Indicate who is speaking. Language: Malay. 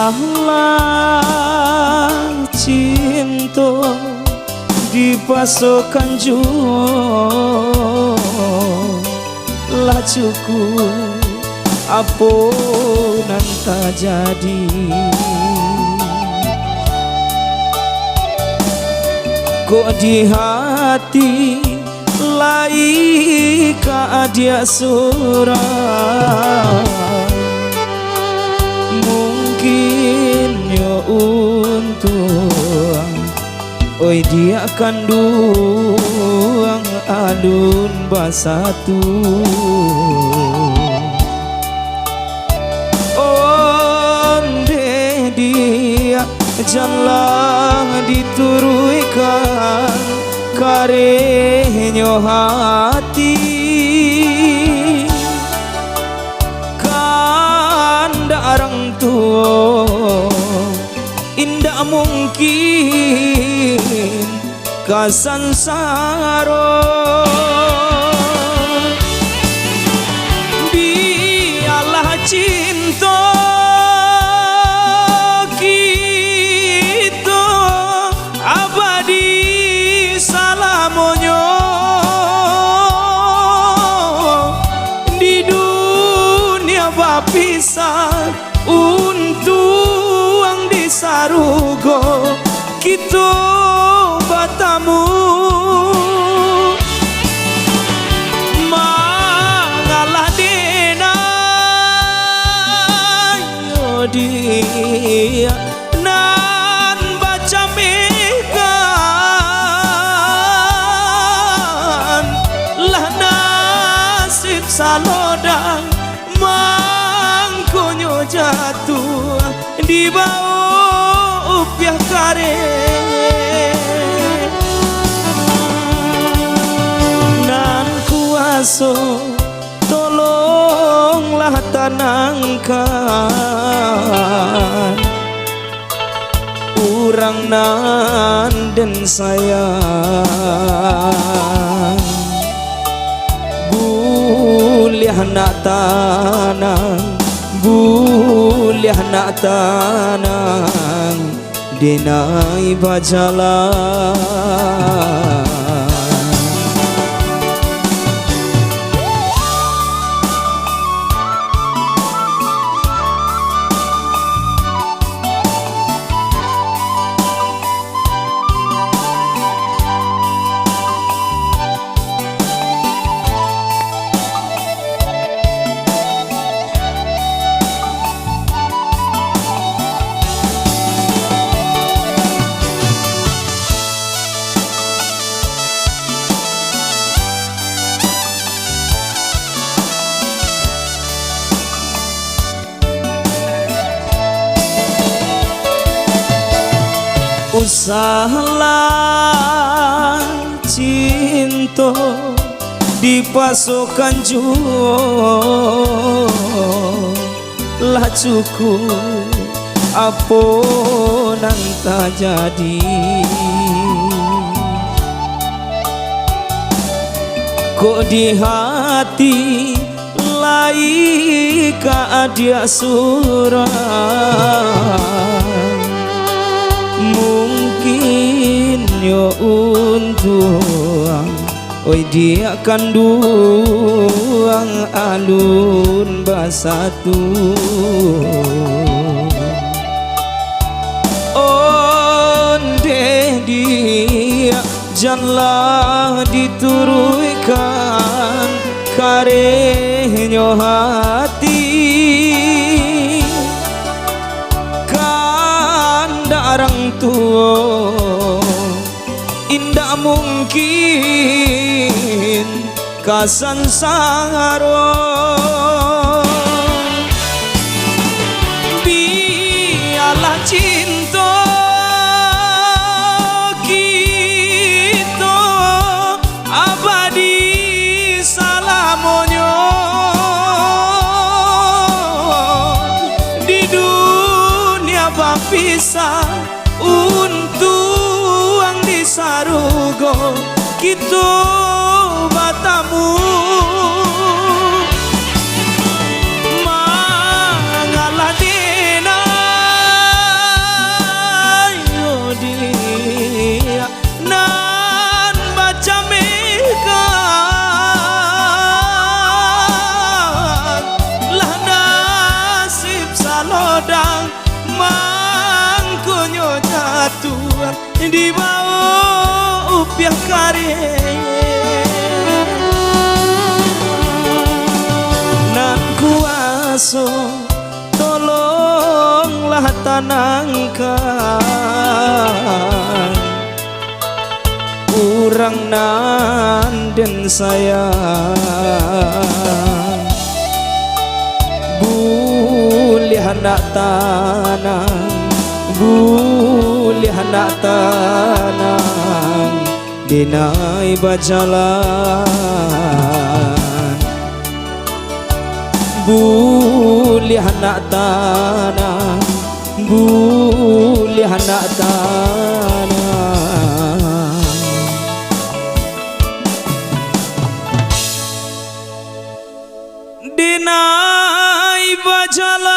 Speaker 1: Usahlah cinta dipasokkan jua lah cukup apa nanta jadi. Kok di hati lai ka dia surah mungkin yo untung oi dia kandung alun basatu. Onde dia jangan dituruikan karenyo hati kan darang tua indah mungkin kasansaro. Biarlah cinta kita abadi salamonyo di dunia bapisah untuang di sarugo kita batamu mangalah dena yo dia nan baca mekan lah nasib salodang mangkonyo jatuh di bawah upiah kare nan kuaso tolonglah tenangkan urang nan dan sayang buliah nak tanang buliah nak tanang denai bajalan. Usahlah cinta dipasokkan jua lah cukup apa nanta jadi. Kok di hati lai ka dia surah mungkin yo untuang oi dia kandung alun basatu. Onde dia janganlah dituruikan karenyo hati darang tua indah mungkin kasansaro. Biarlah cinta kita abadi salamonyo di dunia bapisah untuang di sarugo kita batamu mangalah dena sare nan kuaso tolonglah tanangkan urang nan den sayang bulih anak tanang bulih anak tanang dinai bajalan bulih anak tanang bulih anak tanang dinai bajalan